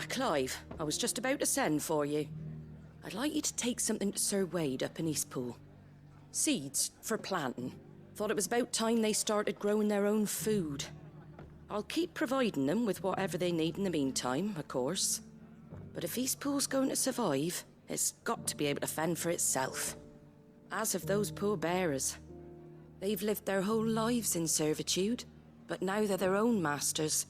Clive. I was just about to send for you. I'd like you to take something to Sir Wade up in Eastpool. Seeds for planting. Thought it was about time they started growing their own food. I'll keep providing them with whatever they need in the meantime, of course. But if Eastpool's going to survive, it's got to be able to fend for itself. As of those poor bearers. They've lived their whole lives in servitude, but now they're their own masters.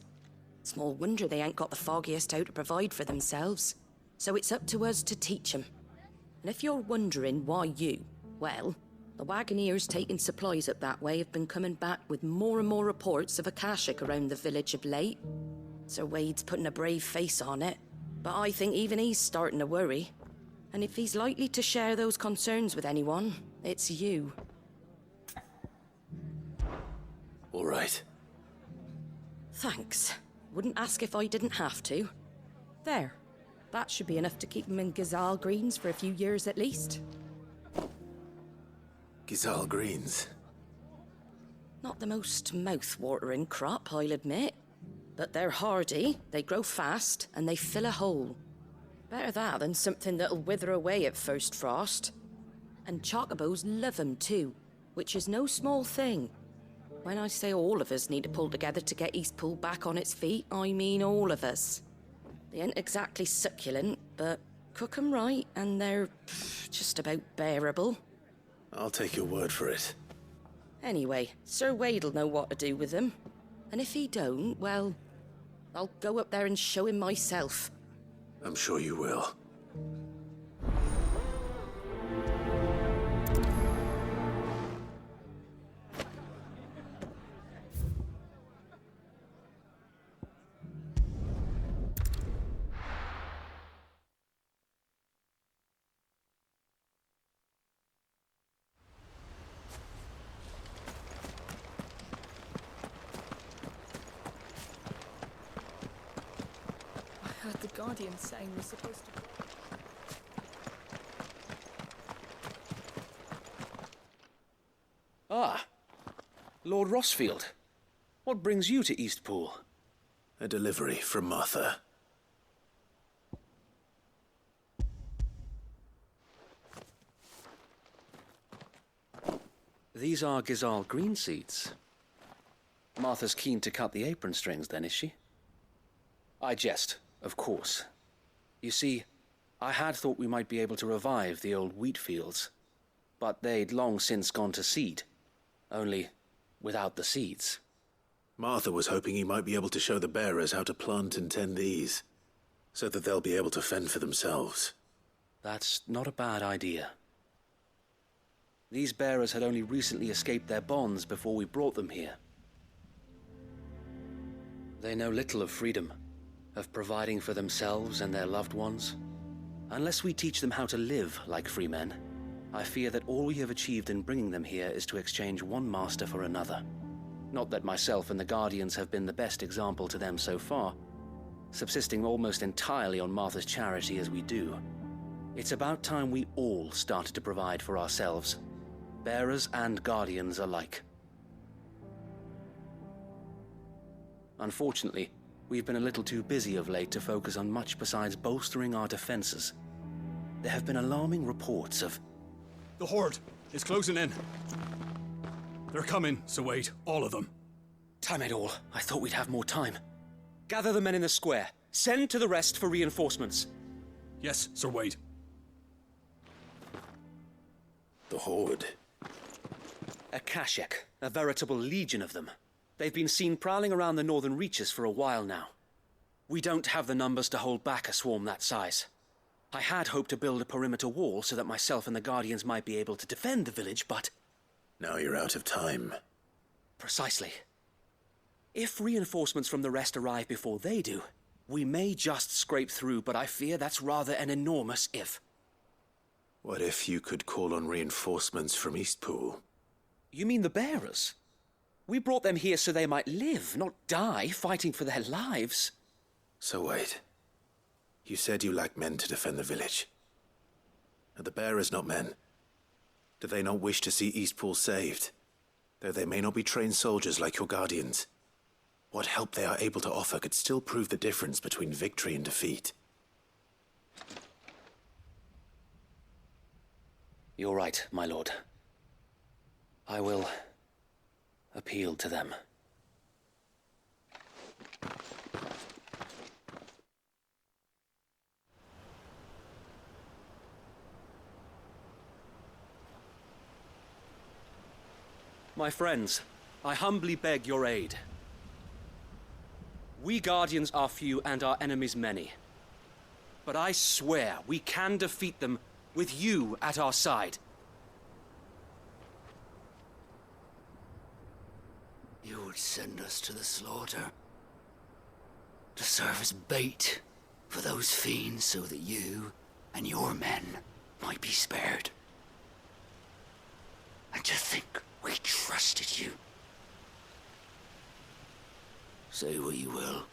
Small wonder they ain't got the foggiest how to provide for themselves. So it's up to us to teach them. And if you're wondering why you, well, the wagoneers taking supplies up that way have been coming back with more and more reports of Akashic around the village of late. Sir Wade's putting a brave face on it, but I think even he's starting to worry. And if he's likely to share those concerns with anyone, it's you. All right. Thanks. Wouldn't ask if I didn't have to. There. That should be enough to keep him in Gazal Greens for a few years at least. Gazal Greens? Not the most mouth-watering crop, I'll admit. But they're hardy, they grow fast, and they fill a hole. Better that than something that'll wither away at first frost. And chocobos love 'em too, which is no small thing. When I say all of us need to pull together to get Eastpool back on its feet, I mean all of us. They ain't exactly succulent, but cook 'em right and they're just about bearable. I'll take your word for it. Anyway, Sir Wade'll know what to do with them. And if he don't, well, I'll go up there and show him myself. I'm sure you will. I heard the Guardian saying we're supposed to... Ah, Lord Rossfield. What brings you to Eastpool? A delivery from Martha. These are Gazal green seeds. Martha's keen to cut the apron strings then, is she? I jest, of course. You see, I had thought we might be able to revive the old wheat fields, but they'd long since gone to seed, only without the seeds. Martha was hoping he might be able to show the bearers how to plant and tend these, so that they'll be able to fend for themselves. That's not a bad idea. These bearers had only recently escaped their bonds before we brought them here. They know little of freedom, of providing for themselves and their loved ones. Unless we teach them how to live like free men, I fear that all we have achieved in bringing them here is to exchange one master for another. Not that myself and the Guardians have been the best example to them so far, subsisting almost entirely on Martha's charity as we do. It's about time we all started to provide for ourselves, bearers and Guardians alike. Unfortunately, we've been a little too busy of late to focus on much besides bolstering our defenses. There have been alarming reports of... The Horde is closing in. They're coming, so wait, all of them. Damn it all, I thought we'd have more time. Gather the men in the square. Send to the rest for reinforcements. Yes, Sir Wade. The Horde. Akashic, a veritable legion of them. They've been seen prowling around the northern reaches for a while now. We don't have the numbers to hold back a swarm that size. I had hoped to build a perimeter wall so that myself and the Guardians might be able to defend the village, but... Now you're out of time. Precisely. If reinforcements from the rest arrive before they do, we may just scrape through, but I fear that's rather an enormous if. What if you could call on reinforcements from Eastpool? You mean the bearers? We brought them here so they might live, not die, fighting for their lives. So wait. You said you lack men to defend the village. Are the bearers not men? Do they not wish to see Eastpool saved? Though they may not be trained soldiers like your Guardians. what help they are able to offer could still prove the difference between victory and defeat. You're right, my lord. I will appeal to them. My friends, I humbly beg your aid. We Guardians are few and our enemies many. But I swear we can defeat them with you at our side. You would send us to the slaughter, to serve as bait for those fiends so that you and your men might be spared. And to think we trusted you. Say what you will,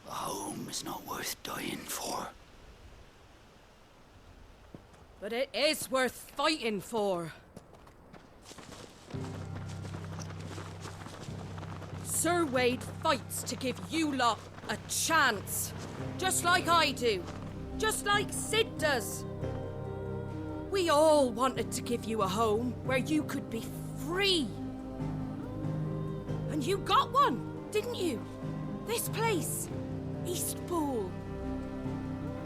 a home is not worth dying for. But it is worth fighting for. Sir Wade fights to give you lot a chance. Just like I do. Just like Sid does. We all wanted to give you a home where you could be free. And you got one, didn't you? This place, Eastpool.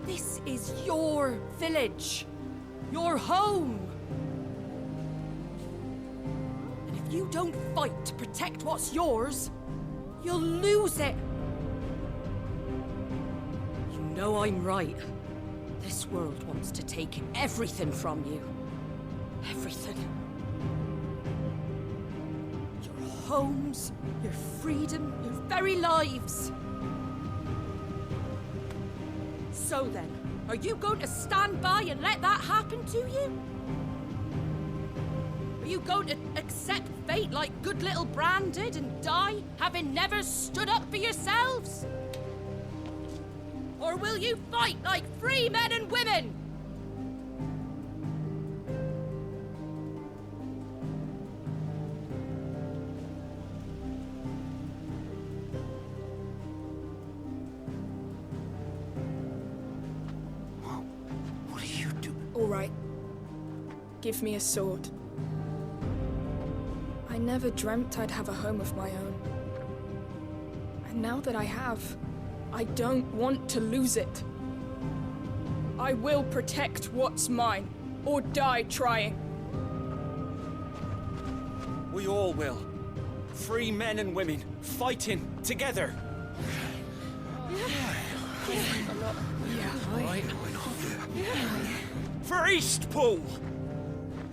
This is your village. Your home. And if you don't fight to protect what's yours, you'll lose it. You know I'm right. This world wants to take everything from you. Everything. Your homes, your freedom, your very lives. So then, are you going to stand by and let that happen to you? Are you going to accept fate like good little Bran did and die, having never stood up for yourselves? Or will you fight like free men and women? What do you do? All right. Give me a sword. I never dreamt I'd have a home of my own. And now that I have, I don't want to lose it. I will protect what's mine, or die trying. We all will. Free men and women, fighting together. For Eastpool!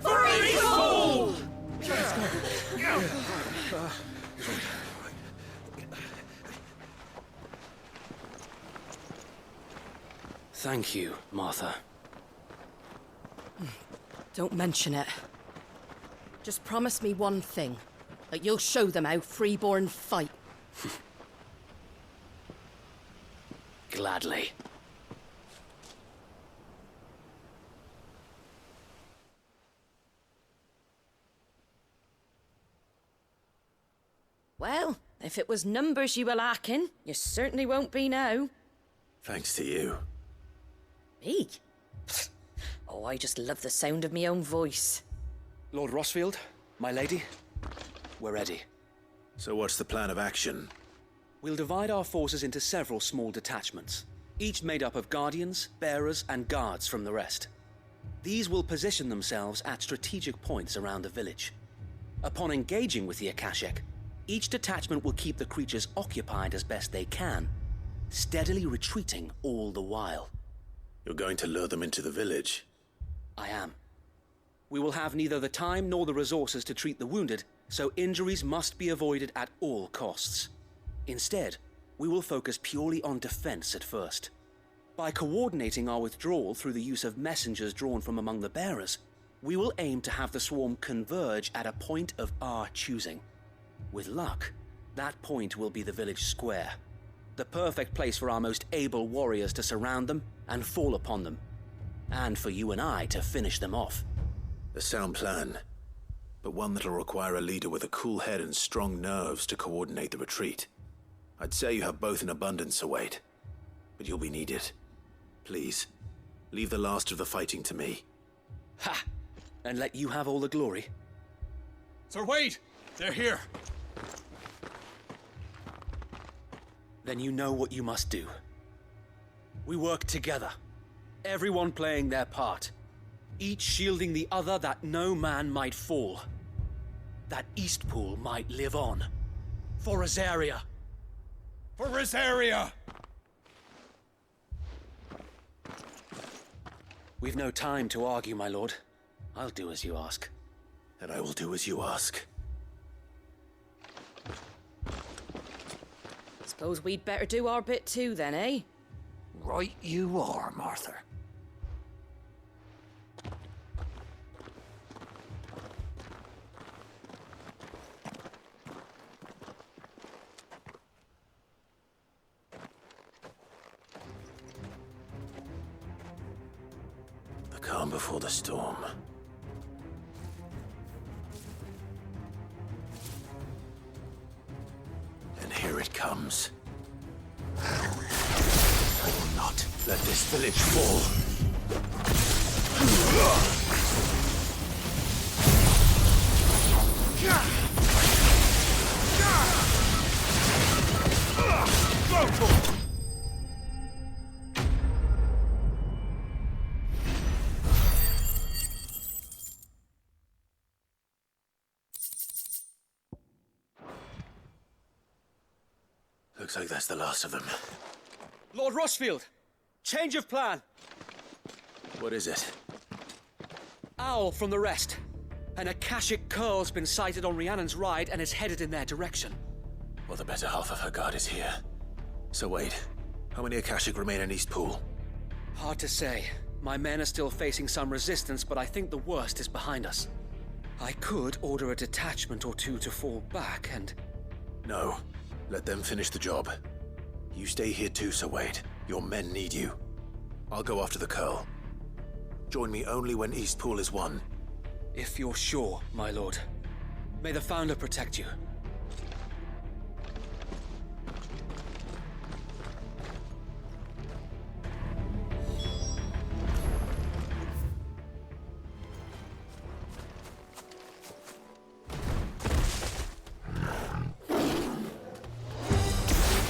For Eastpool! Thank you, Martha. Don't mention it. Just promise me one thing. That you'll show them how freeborn fight. Gladly. Well, if it was numbers you were lacking, you certainly won't be now. Thanks to you. Me? Oh, I just love the sound of my own voice. Lord Rossfield, my lady, we're ready. So what's the plan of action? We'll divide our forces into several small detachments, each made up of guardians, bearers, and guards from the rest. These will position themselves at strategic points around the village. Upon engaging with the Akashic, each detachment will keep the creatures occupied as best they can, steadily retreating all the while. You're going to lure them into the village? I am. We will have neither the time nor the resources to treat the wounded, so injuries must be avoided at all costs. Instead, we will focus purely on defense at first. By coordinating our withdrawal through the use of messengers drawn from among the bearers, we will aim to have the swarm converge at a point of our choosing. With luck, that point will be the village square, the perfect place for our most able warriors to surround them and fall upon them, and for you and I to finish them off. A sound plan, but one that'll require a leader with a cool head and strong nerves to coordinate the retreat. I'd say you have both in abundance, Sir Wade. But you'll be needed. Please, leave the last of the fighting to me. Ha! And let you have all the glory? Sir Wade! They're here! Then you know what you must do. We work together, everyone playing their part, each shielding the other that no man might fall, that Eastpool might live on. For Rosaria! For Rosaria! We've no time to argue, my lord. I'll do as you ask. And I will do as you ask. Suppose we'd better do our bit too then, eh? Right you are, Martha. The calm before the storm. And here it comes. I will not let this village fall. Looks like that's the last of them. Lord Rossfield! Change of plan! What is it? Owl from the rest. An Akashic curl's been sighted on Rhiannon's ride and is headed in their direction. Well, the better half of her guard is here. So wait, how many Akashic remain in Eastpool? Hard to say. My men are still facing some resistance, but I think the worst is behind us. I could order a detachment or two to fall back and... No. Let them finish the job. You stay here too, Sir Wade. Your men need you. I'll go after the Curl. Join me only when Eastpool is won. If you're sure, my lord. May the Founder protect you.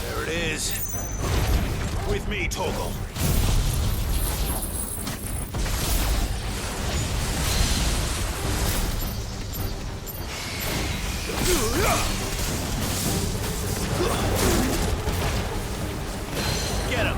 There it is. With me, Torgal. Get him!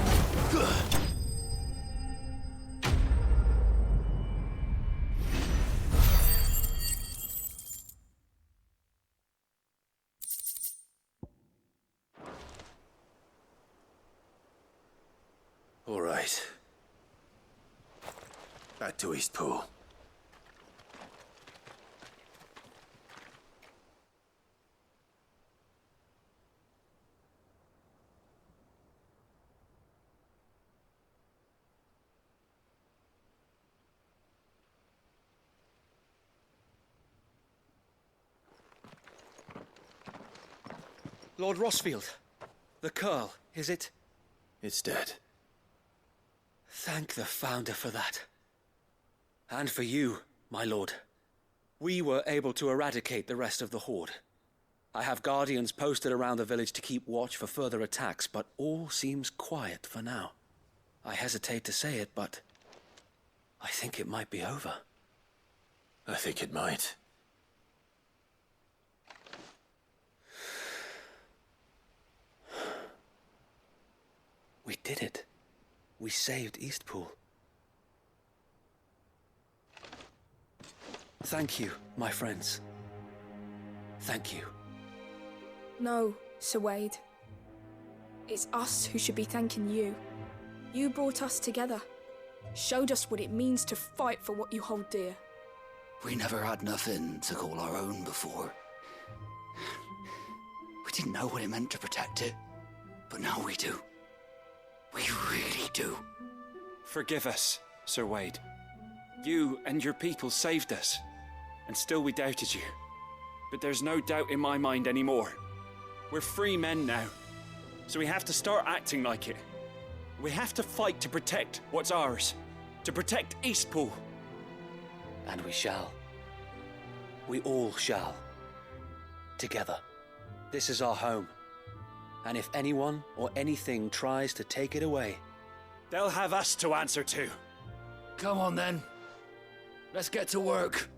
All right. Back to Eastpool. Lord Rossfield, the Curl, is it? It's dead. Thank the Founder for that. And for you, my lord. We were able to eradicate the rest of the Horde. I have guardians posted around the village to keep watch for further attacks, but all seems quiet for now. I hesitate to say it, but I think it might be over. I think it might. We did it. We saved Eastpool. Thank you, my friends. Thank you. No, Sir Wade. It's us who should be thanking you. You brought us together. Showed us what it means to fight for what you hold dear. We never had nothing to call our own before. We didn't know what it meant to protect it, but now we do. We really do. Forgive us, Sir Wade. You and your people saved us, and still we doubted you. But there's no doubt in my mind anymore. We're free men now, So we have to start acting like it. We have to fight to protect what's ours. To protect Eastpool. And we shall. We all shall. Together. This is our home. And if anyone or anything tries to take it away, they'll have us to answer to. Come on then. Let's get to work.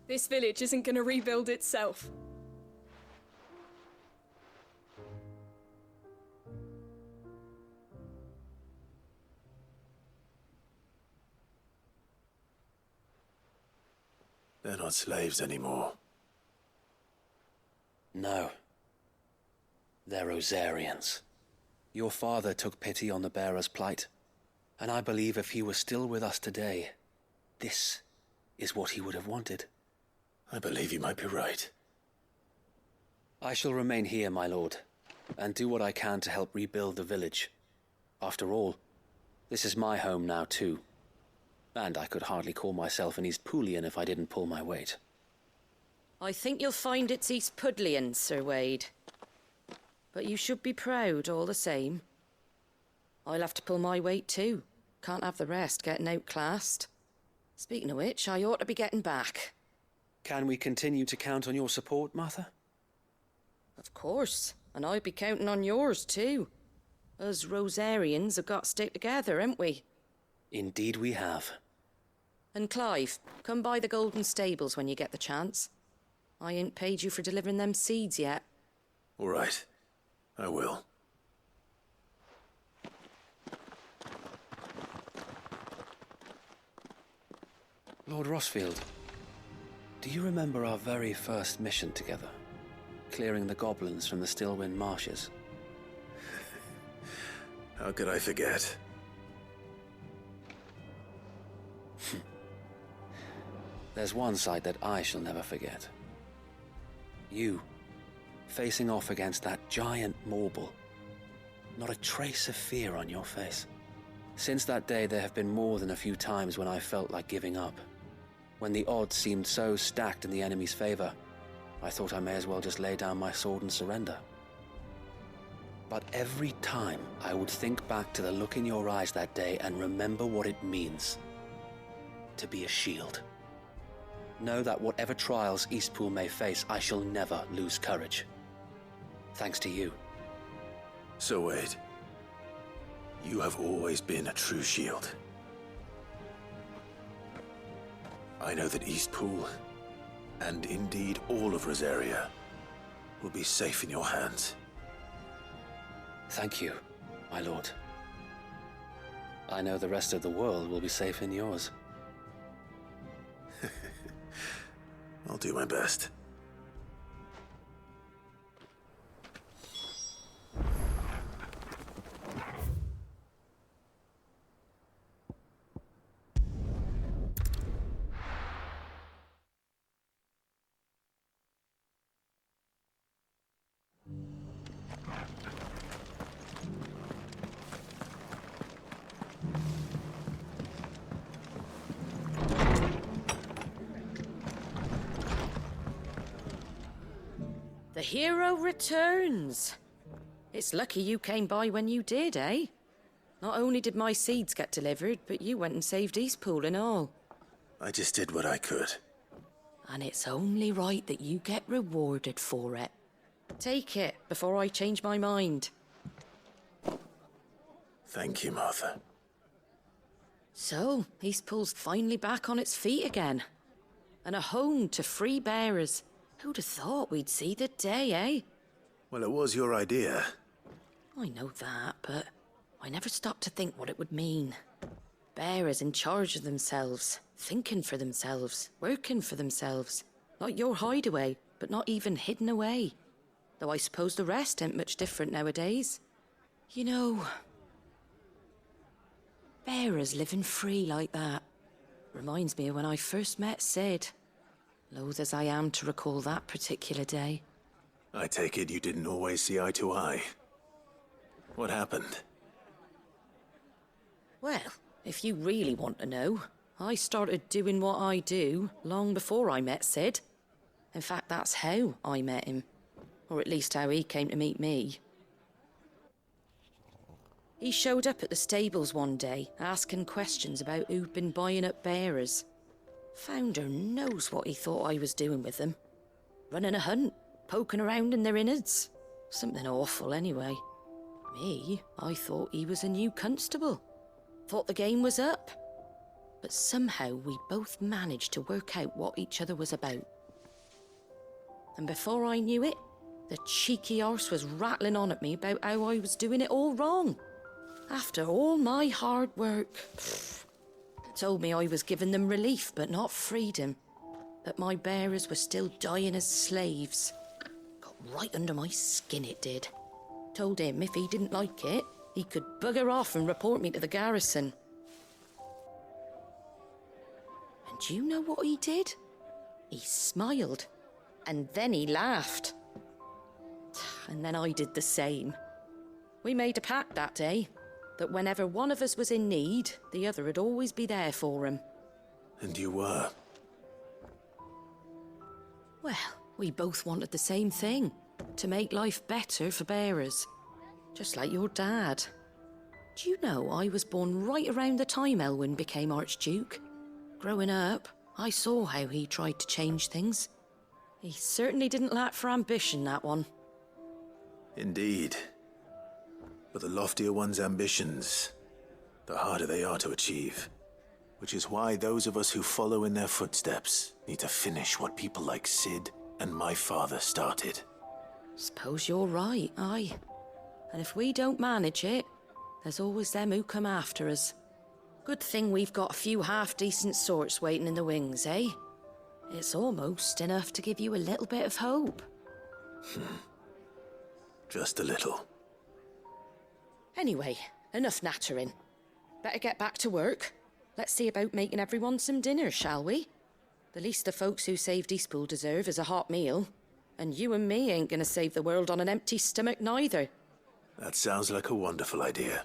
This village isn't gonna rebuild itself. They're not slaves anymore. no. They're Rosarians. Your father took pity on the bearer's plight, and I believe if he were still with us today, this is what he would have wanted. I believe you might be right. I shall remain here, my lord, and do what I can to help rebuild the village. After all, this is my home now too, and I could hardly call myself an Eastpoolian if I didn't pull my weight. I think you'll find it's Eastpudlian, Sir Wade. But you should be proud all the same. I'll have to pull my weight too. Can't have the rest getting outclassed. Speaking of which, I ought to be getting back. Can we continue to count on your support, Martha? Of course, and I'd be counting on yours too. Us Rosarians have got to stick together, haven't we? Indeed we have. And Clive, come by the Golden Stables when you get the chance. I ain't paid you for delivering them seeds yet. All right, I will. Lord Rossfield, do you remember our very first mission together? Clearing the goblins from the Stillwind marshes? How could I forget? There's one sight that I shall never forget. You, facing off against that giant Morble. Not a trace of fear on your face. Since that day, there have been more than a few times when I felt like giving up. When the odds seemed so stacked in the enemy's favor, I thought I may as well just lay down my sword and surrender. But every time I would think back to the look in your eyes that day and remember what it means to be a shield. Know that whatever trials Eastpool may face, I shall never lose courage. Thanks to you. So Wade, you have always been a true shield. I know that Eastpool, and indeed all of Rosaria, will be safe in your hands. Thank you, my lord. I know the rest of the world will be safe in yours. I'll do my best. The hero returns. It's lucky you came by when you did, eh? Not only did my seeds get delivered, but you went and saved Eastpool and all. I just did what I could. And it's only right that you get rewarded for it. Take it before I change my mind. Thank you, Martha. So, Eastpool's finally back on its feet again. And a home to free bearers. Who'd have thought we'd see the day, eh? Well, it was your idea. I know that, but I never stopped to think what it would mean. Bearers in charge of themselves, thinking for themselves, working for themselves. Like your hideaway, but not even hidden away. Though I suppose the rest ain't much different nowadays. You know, bearers living free like that reminds me of when I first met Sid. Loath as I am to recall that particular day. I take it you didn't always see eye to eye. What happened? Well, if you really want to know, I started doing what I do long before I met Sid. In fact, that's how I met him. Or at least how he came to meet me. He showed up at the stables one day, asking questions about who'd been buying up bearers. Founder knows what he thought I was doing with them. Running a hunt, poking around in their innards. Something awful, anyway. Me, I thought he was a new constable. Thought the game was up. But somehow we both managed to work out what each other was about. And before I knew it, the cheeky arse was rattling on at me about how I was doing it all wrong. After all my hard work. Told me I was giving them relief, but not freedom. That my bearers were still dying as slaves. Got right under my skin, it did. Told him if he didn't like it, he could bugger off and report me to the garrison. And do you know what he did? He smiled. And then he laughed. And then I did the same. We made a pact that day. That whenever one of us was in need, the other would always be there for him. And you were? Well, we both wanted the same thing. To make life better for bearers. Just like your dad. Do you know I was born right around the time Elwyn became Archduke? Growing up, I saw how he tried to change things. He certainly didn't lack for ambition, that one. Indeed. But the loftier one's ambitions, the harder they are to achieve. Which is why those of us who follow in their footsteps need to finish what people like Sid and my father started. Suppose you're right, aye. And if we don't manage it, there's always them who come after us. Good thing we've got a few half-decent sorts waiting in the wings, eh? It's almost enough to give you a little bit of hope. Just a little. Anyway, enough nattering. Better get back to work. Let's see about making everyone some dinner, shall we? The least the folks who saved Eastpool deserve is a hot meal. And you and me ain't gonna save the world on an empty stomach neither. That sounds like a wonderful idea.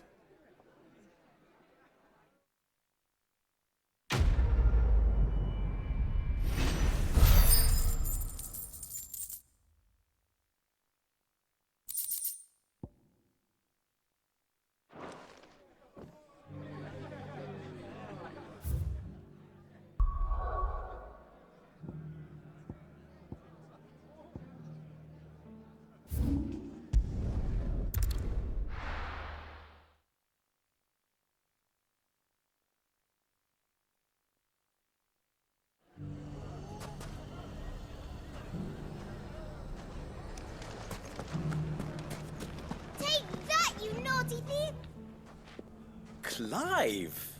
Clive!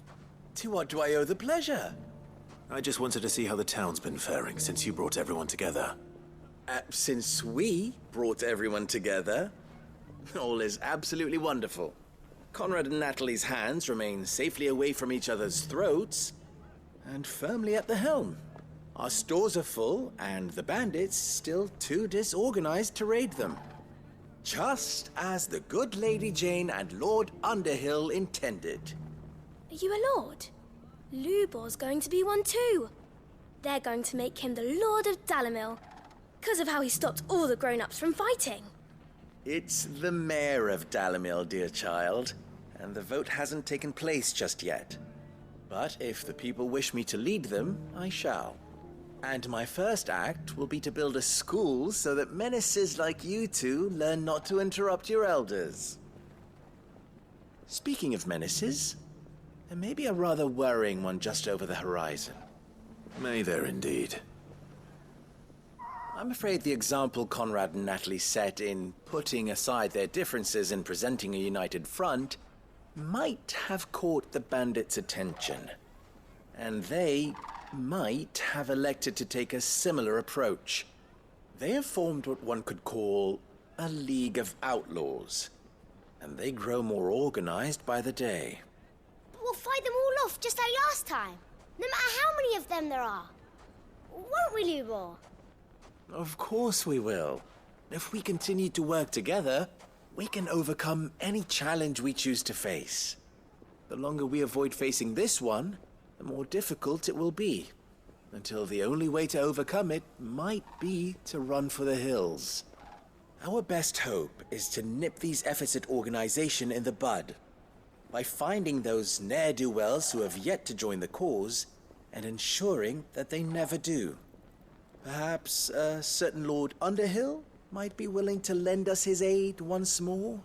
To what do I owe the pleasure? I just wanted to see how the town's been faring since you brought everyone together. Since we brought everyone together, all is absolutely wonderful. Conrad and Natalie's hands remain safely away from each other's throats and firmly at the helm. Our stores are full, and the bandits still too disorganized to raid them. Just as the good Lady Jane and Lord Underhill intended. Are you a lord? Lubor's going to be one too. They're going to make him the Lord of Dalimil, because of how he stopped all the grown-ups from fighting. It's the mayor of Dalimil, dear child, and the vote hasn't taken place just yet. But if the people wish me to lead them, I shall. And my first act will be to build a school so that menaces like you two learn not to interrupt your elders. Speaking of menaces, there may be a rather worrying one just over the horizon. May there indeed. I'm afraid the example Conrad and Natalie set in putting aside their differences and presenting a united front might have caught the bandits' attention. And they might have elected to take a similar approach. They have formed what one could call a League of Outlaws, and they grow more organized by the day. But we'll fight them all off just like last time, no matter how many of them there are. Won't we, Lubor? Of course we will. If we continue to work together, we can overcome any challenge we choose to face. The longer we avoid facing this one, the more difficult it will be, until the only way to overcome it might be to run for the hills. Our best hope is to nip these efforts at organization in the bud, by finding those ne'er-do-wells who have yet to join the cause and ensuring that they never do. Perhaps a certain Lord Underhill might be willing to lend us his aid once more?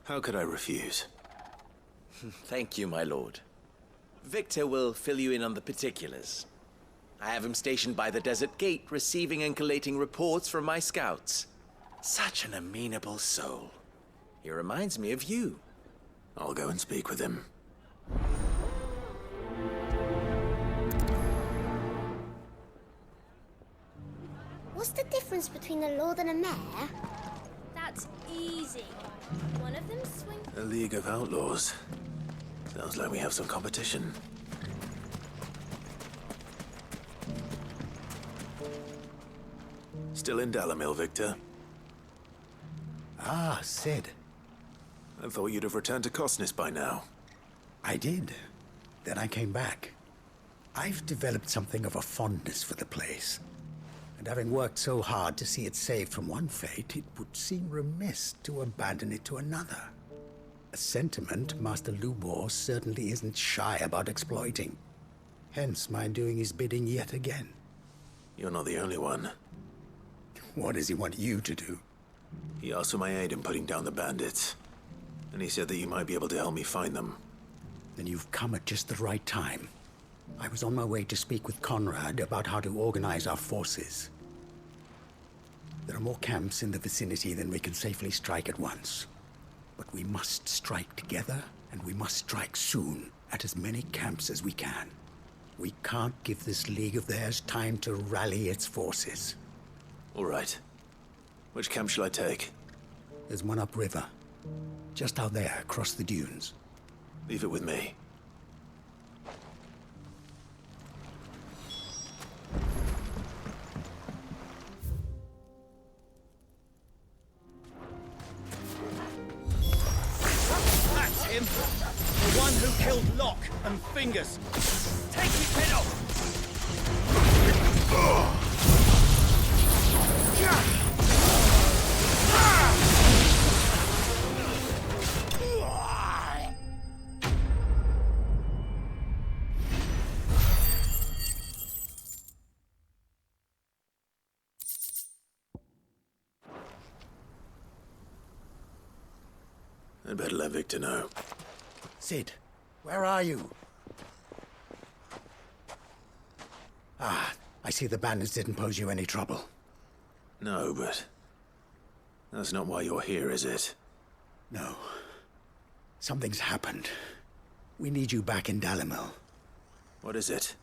How could I refuse? Thank you, my lord. Victor will fill you in on the particulars. I have him stationed by the desert gate, receiving and collating reports from my scouts. Such an amenable soul. He reminds me of you. I'll go and speak with him. What's the difference between a lord and a mayor? That's easy. One of them swings. A League of Outlaws. Sounds like we have some competition. Still in Dalamil, Victor? Ah, Sid. I thought you'd have returned to Cosnis by now. I did. Then I came back. I've developed something of a fondness for the place. And having worked so hard to see it saved from one fate, it would seem remiss to abandon it to another. A sentiment Master Lubor certainly isn't shy about exploiting. Hence my doing his bidding yet again. You're not the only one. What does he want you to do? He asked for my aid in putting down the bandits. And he said that you might be able to help me find them. Then you've come at just the right time. I was on my way to speak with Conrad about how to organize our forces. There are more camps in the vicinity than we can safely strike at once. But we must strike together, and we must strike soon at as many camps as we can. We can't give this league of theirs time to rally its forces. All right. Which camp shall I take? There's one upriver. Just out there, across the dunes. Leave it with me. That's him! The one who killed Locke and Fingers! Take his head off! I'd better let Victor know. Sid, where are you? Ah, I see the bandits didn't pose you any trouble. No, but that's not why you're here, is it? No. Something's happened. We need you back in Dalamil. What is it?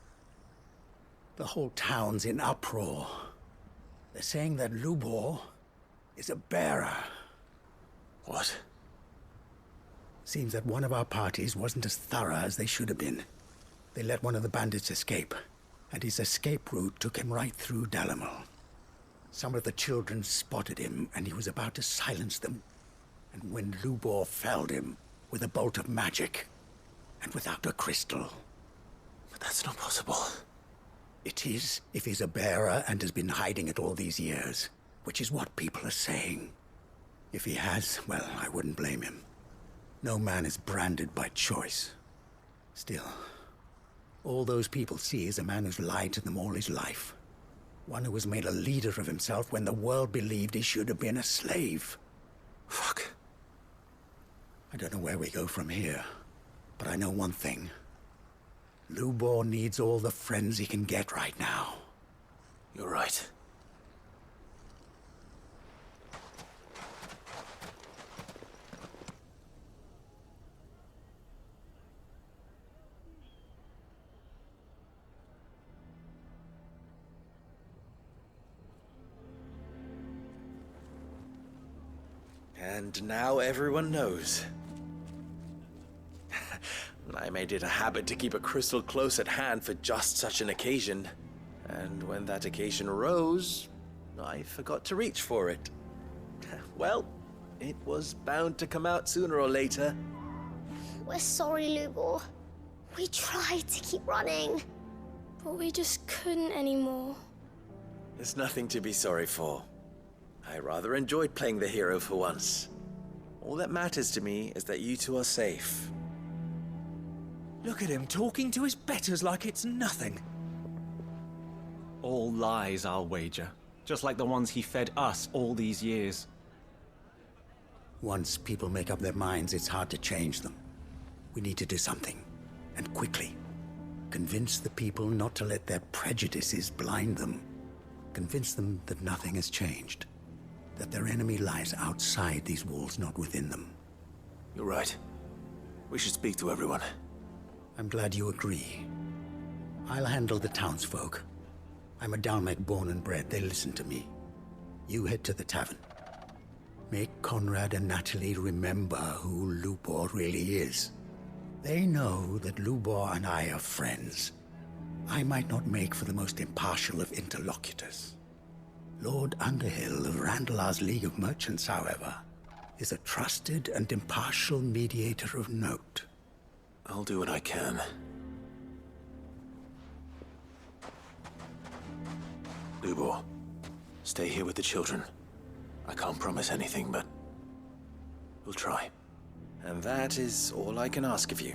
The whole town's in uproar. They're saying that Lubor is a bearer. What? Seems that one of our parties wasn't as thorough as they should have been. They let one of the bandits escape, and his escape route took him right through Dalamil. Some of the children spotted him, and he was about to silence them. And when Lubor felled him with a bolt of magic, and without a crystal. But that's not possible. It is, if he's a bearer and has been hiding it all these years, which is what people are saying. If he has, well, I wouldn't blame him. No man is branded by choice. Still, all those people see is a man who's lied to them all his life. One who was made a leader of himself when the world believed he should have been a slave. Fuck. I don't know where we go from here, but I know one thing. Lubor needs all the friends he can get right now. You're right. And now everyone knows. I made it a habit to keep a crystal close at hand for just such an occasion. And when that occasion arose, I forgot to reach for it. Well, it was bound to come out sooner or later. We're sorry, Lubor. We tried to keep running. But we just couldn't anymore. There's nothing to be sorry for. I rather enjoyed playing the hero for once. All that matters to me is that you two are safe. Look at him talking to his betters like it's nothing. All lies, I'll wager. Just like the ones he fed us all these years. Once people make up their minds, it's hard to change them. We need to do something, and quickly. Convince the people not to let their prejudices blind them. Convince them that nothing has changed. That their enemy lies outside these walls, not within them. You're right. We should speak to everyone. I'm glad you agree. I'll handle the townsfolk. I'm a Dalmec born and bred. They listen to me. You head to the tavern. Make Conrad and Natalie remember who Lubor really is. They know that Lubor and I are friends. I might not make for the most impartial of interlocutors. Lord Underhill of Randalar's League of Merchants, however, is a trusted and impartial mediator of note. I'll do what I can. Lubor, stay here with the children. I can't promise anything, but we'll try. And that is all I can ask of you.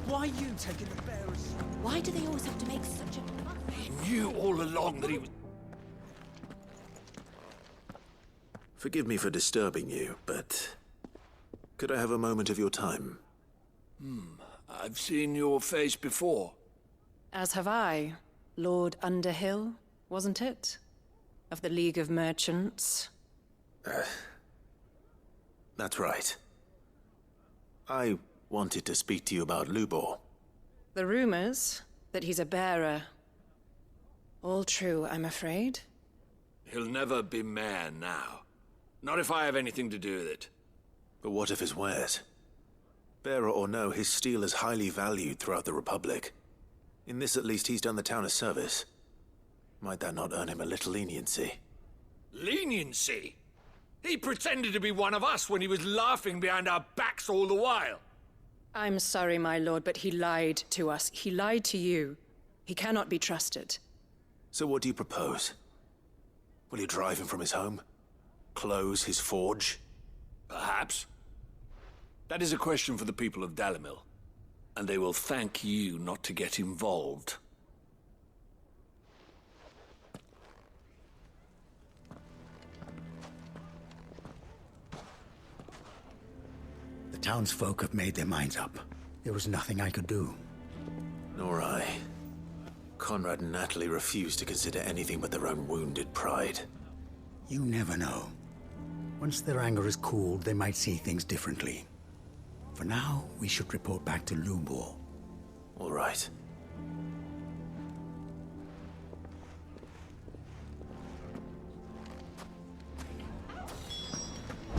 Why are you taking the bearers? Why do they always have to make such a fuss? He knew all along that he was... Forgive me for disturbing you, but could I have a moment of your time? I've seen your face before. As have I. Lord Underhill, wasn't it? Of the League of Merchants. That's right. I wanted to speak to you about Lubor. The rumors that he's a bearer. All true, I'm afraid. He'll never be mayor now. Not if I have anything to do with it. But what of his wares? Bearer or no, his steel is highly valued throughout the Republic. In this at least he's done the town a service. Might that not earn him a little leniency? Leniency? He pretended to be one of us when he was laughing behind our backs all the while. I'm sorry, my lord, but he lied to us. He lied to you. He cannot be trusted. So what do you propose? Will you drive him from his home? Close his forge? Perhaps. That is a question for the people of Dalimil. And they will thank you not to get involved. The townsfolk have made their minds up. There was nothing I could do. Nor I. Conrad and Natalie refused to consider anything but their own wounded pride. You never know. Once their anger is cooled, they might see things differently. For now, we should report back to Lubor. All right.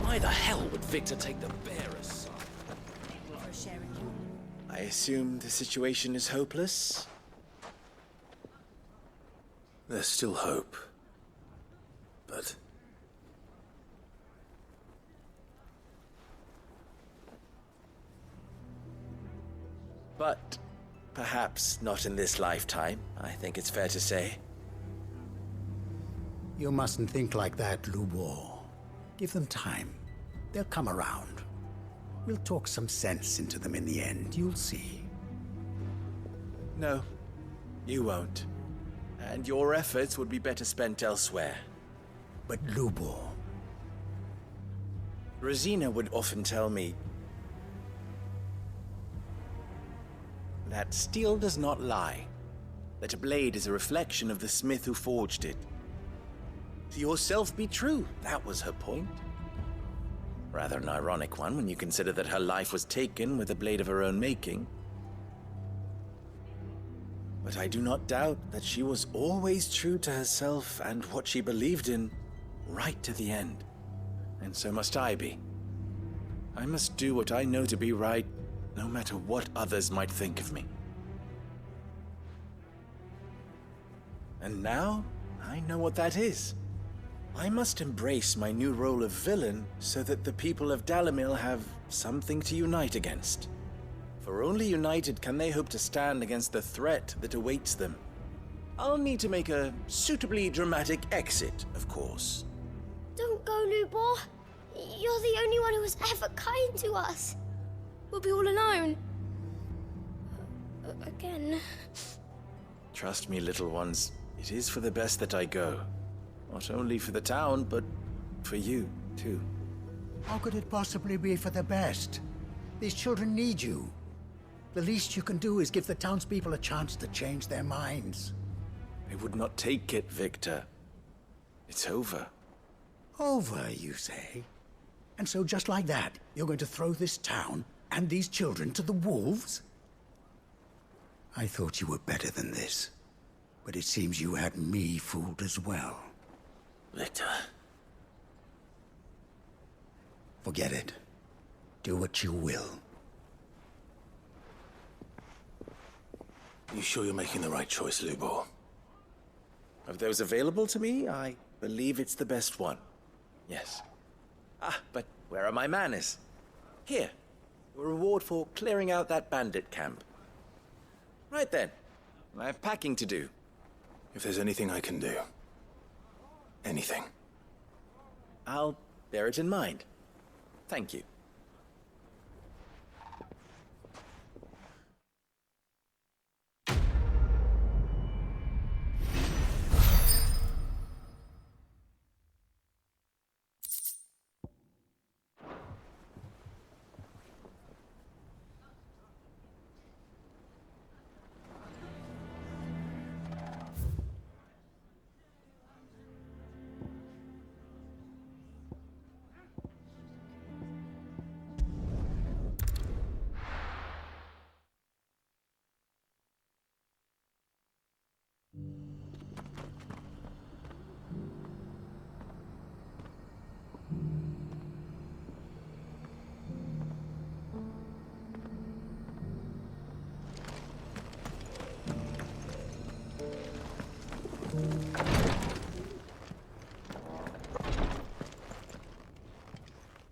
Why the hell would Victor take the bearer's side? I assume the situation is hopeless? There's still hope. But... But perhaps not in this lifetime, I think it's fair to say. You mustn't think like that, Lubor. Give them time. They'll come around. We'll talk some sense into them in the end, you'll see. No, you won't. And your efforts would be better spent elsewhere. But Lubor... Rosina would often tell me that steel does not lie, that a blade is a reflection of the smith who forged it. To yourself be true, that was her point. Rather an ironic one when you consider that her life was taken with a blade of her own making. But I do not doubt that she was always true to herself and what she believed in, right to the end. And so must I be. I must do what I know to be right, no matter what others might think of me. And now, I know what that is. I must embrace my new role of villain so that the people of Dalimil have something to unite against. For only united can they hope to stand against the threat that awaits them. I'll need to make a suitably dramatic exit, of course. Don't go, Lubor. You're the only one who was ever kind to us. We'll be all alone. Again. Trust me, little ones. It is for the best that I go. Not only for the town, but for you, too. How could it possibly be for the best? These children need you. The least you can do is give the townspeople a chance to change their minds. I would not take it, Victor. It's over. Over, you say? And so just like that, you're going to throw this town and these children to the wolves? I thought you were better than this. But it seems you had me fooled as well. Victor. Forget it. Do what you will. You sure you're making the right choice, Lubor? Of those available to me, I believe it's the best one. Yes. Ah, but where are my manners? Here. A reward for clearing out that bandit camp. Right then. I have packing to do. If there's anything I can do. Anything. I'll bear it in mind. Thank you.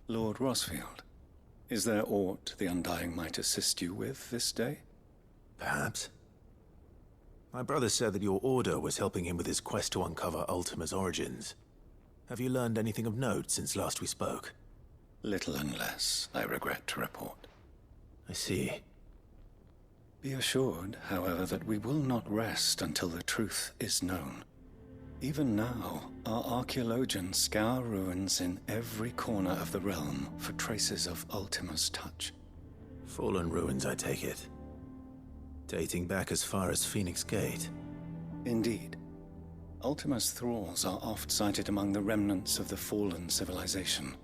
Lord Rosfield, is there aught the Undying might assist you with this day? Perhaps. My brother said that your order was helping him with his quest to uncover Ultima's origins. Have you learned anything of note since last we spoke? Little unless, I regret to report. I see. Be assured, however, that we will not rest until the truth is known. Even now, our archaeologians scour ruins in every corner of the realm for traces of Ultima's touch. Fallen ruins, I take it. Dating back as far as Phoenix Gate. Indeed. Ultima's thralls are oft sighted among the remnants of the fallen civilization,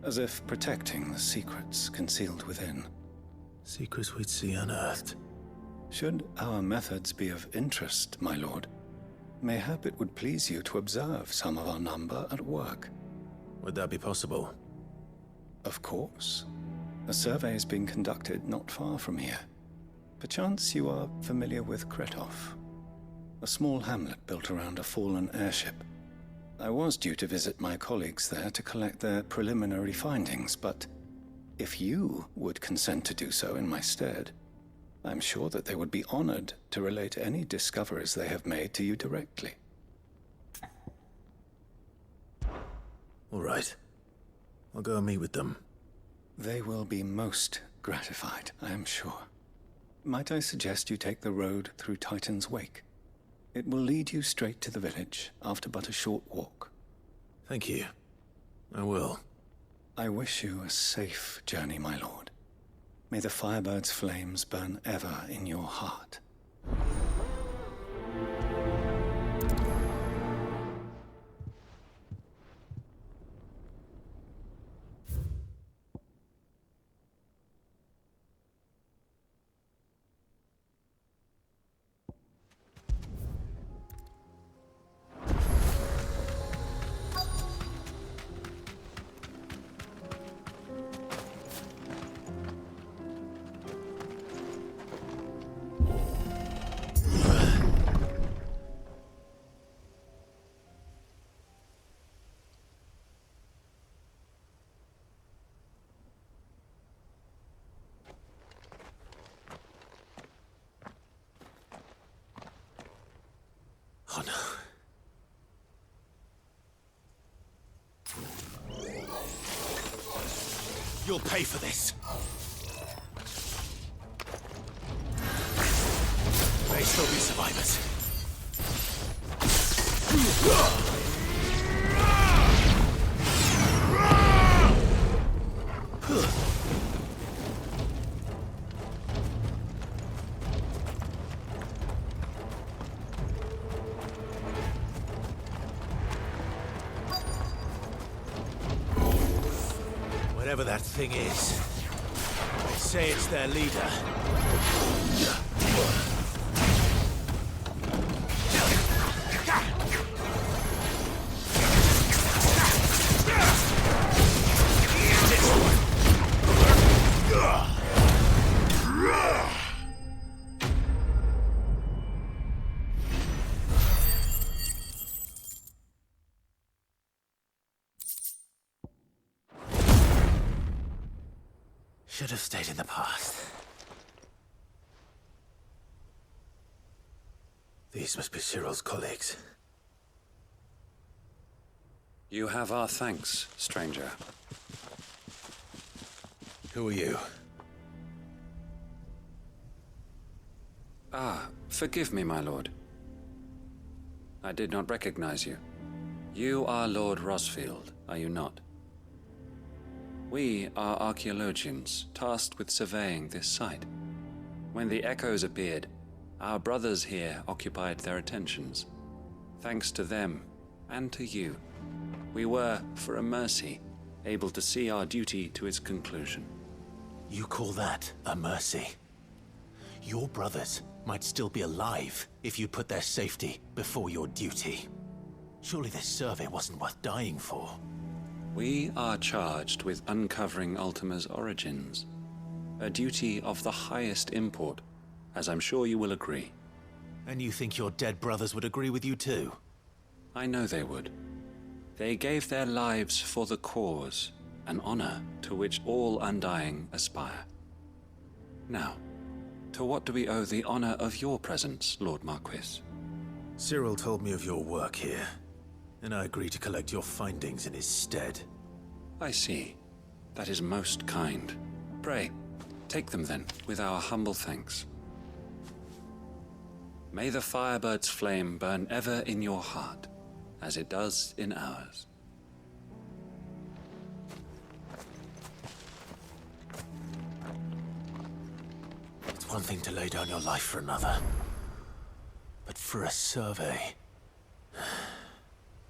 as if protecting the secrets concealed within. Secrets we'd see unearthed. Should our methods be of interest, my lord, mayhap it would please you to observe some of our number at work. Would that be possible? Of course. A survey is being conducted not far from here. Perchance you are familiar with Kretov, a small hamlet built around a fallen airship. I was due to visit my colleagues there to collect their preliminary findings, but if you would consent to do so in my stead, I'm sure that they would be honored to relate any discoveries they have made to you directly. All right. I'll go and meet with them. They will be most gratified, I am sure. Might I suggest you take the road through Titan's Wake? It will lead you straight to the village after but a short walk. Thank you. I will. I wish you a safe journey, my lord. May the Firebird's flames burn ever in your heart. Oh no. You'll pay for this. May still be survivors. Whatever that thing is, they say it's their leader. Should have stayed in the past. These must be Cyril's colleagues. You have our thanks, stranger. Who are you? Ah, forgive me, my lord. I did not recognize you. You are Lord Rosfield, are you not? We are archaeologians, tasked with surveying this site. When the echoes appeared, our brothers here occupied their attentions. Thanks to them, and to you, we were, for a mercy, able to see our duty to its conclusion. You call that a mercy? Your brothers might still be alive if you put their safety before your duty. Surely this survey wasn't worth dying for. We are charged with uncovering Ultima's origins. A duty of the highest import, as I'm sure you will agree. And you think your dead brothers would agree with you too? I know they would. They gave their lives for the cause, an honor to which all Undying aspire. Now, to what do we owe the honor of your presence, Lord Marquis? Cyril told me of your work here, and I agree to collect your findings in his stead. I see. That is most kind. Pray, take them then, with our humble thanks. May the Firebird's flame burn ever in your heart, as it does in ours. It's one thing to lay down your life for another, but for a survey...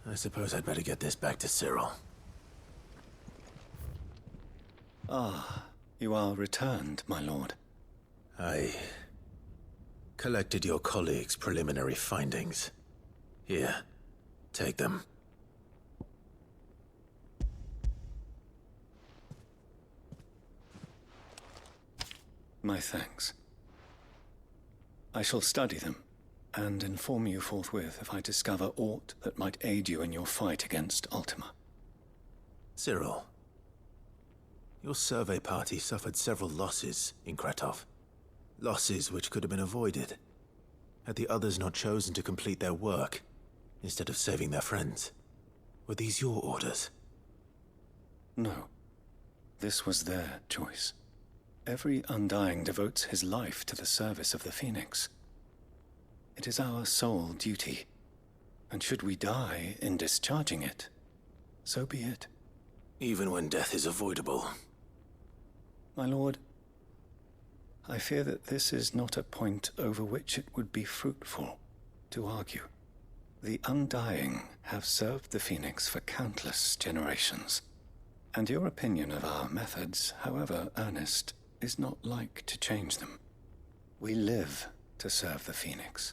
I suppose I'd better get this back to Cyril. Ah, you are returned, my lord. I collected your colleagues' preliminary findings. Here, take them. My thanks. I shall study them, and inform you forthwith if I discover aught that might aid you in your fight against Ultima. Cyril, your survey party suffered several losses in Kretov. Losses which could have been avoided, had the others not chosen to complete their work, instead of saving their friends. Were these your orders? No. This was their choice. Every Undying devotes his life to the service of the Phoenix. It is our sole duty, and should we die in discharging it, so be it. Even when death is avoidable. My lord, I fear that this is not a point over which it would be fruitful to argue. The Undying have served the Phoenix for countless generations, and your opinion of our methods, however earnest, is not like to change them. We live to serve the Phoenix.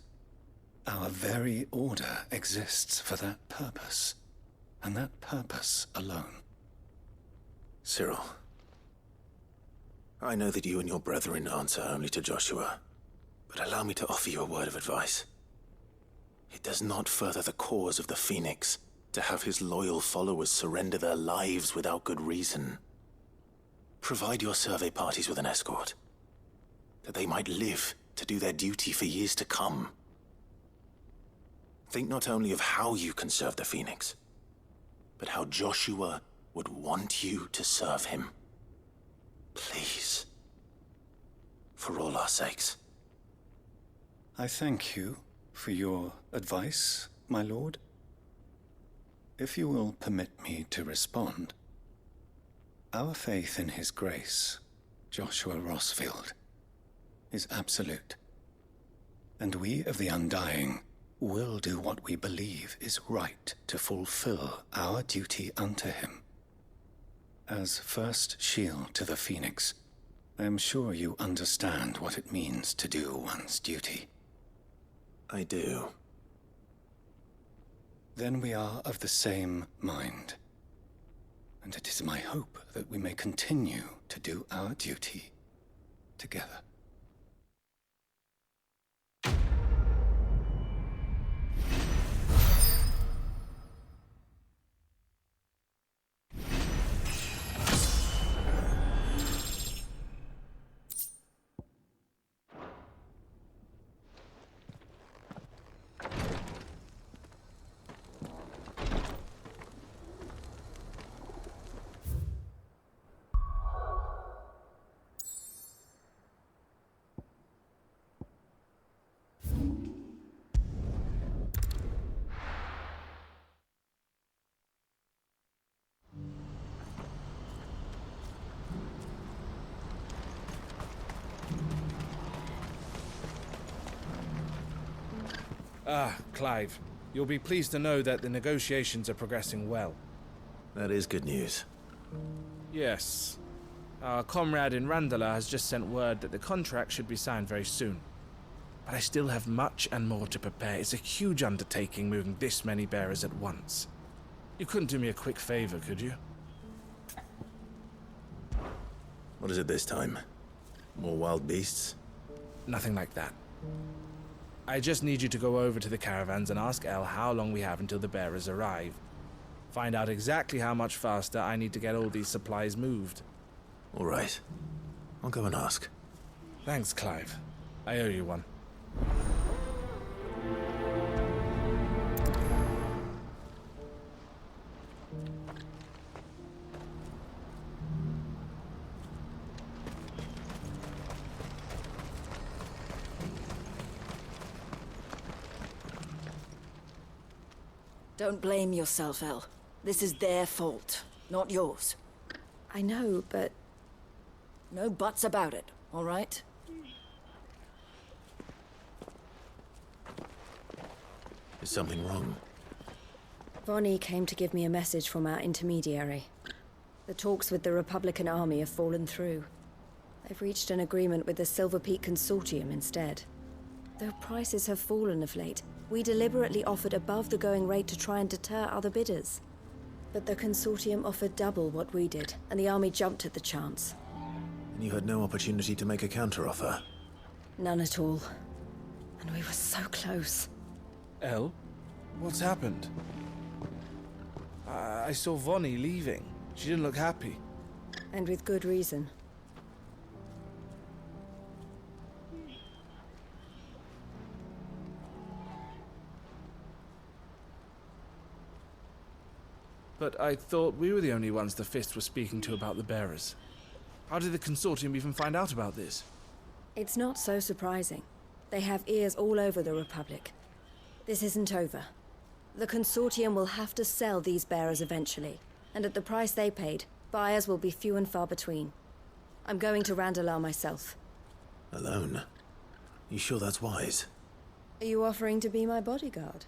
Our very order exists for that purpose, and that purpose alone. Cyril, I know that you and your brethren answer only to Joshua, but allow me to offer you a word of advice. It does not further the cause of the Phoenix to have his loyal followers surrender their lives without good reason. Provide your survey parties with an escort, that they might live to do their duty for years to come. think not only of how you can serve the Phoenix, but how Joshua would want you to serve him. Please. For all our sakes. I thank you for your advice, my lord. If you will permit me to respond, our faith in his grace, Joshua Rossfield, is absolute. And we of the Undying will do what we believe is right to fulfill our duty unto him. As first shield to the Phoenix, I am sure you understand what it means to do one's duty. I do. Then we are of the same mind. And it is my hope that we may continue to do our duty together. Ah, Clive. You'll be pleased to know that the negotiations are progressing well. That is good news. Yes. Our comrade in Randalar has just sent word that the contract should be signed very soon. But I still have much and more to prepare. It's a huge undertaking moving this many bearers at once. You couldn't do me a quick favor, could you? What is it this time? More wild beasts? Nothing like that. I just need you to go over to the caravans and ask El how long we have until the bearers arrive. Find out exactly how much faster I need to get all these supplies moved. All right. I'll go and ask. Thanks, Clive. I owe you one. Don't blame yourself, El. This is their fault, not yours. I know, but... No buts about it, all right? Is something wrong? Vonnie came to give me a message from our intermediary. The talks with the Republican army have fallen through. They've reached an agreement with the Silver Peak Consortium instead. Though prices have fallen of late, we deliberately offered above the going rate to try and deter other bidders. But the Consortium offered double what we did, and the army jumped at the chance. And you had no opportunity to make a counteroffer? None at all. And we were so close. El? What's happened? I saw Vonnie leaving. She didn't look happy. And with good reason. But I thought we were the only ones the Fist was speaking to about the bearers. How did the Consortium even find out about this? It's not so surprising. They have ears all over the Republic. This isn't over. The Consortium will have to sell these bearers eventually, and at the price they paid, buyers will be few and far between. I'm going to Randalar myself. Alone? You sure that's wise? Are you offering to be my bodyguard?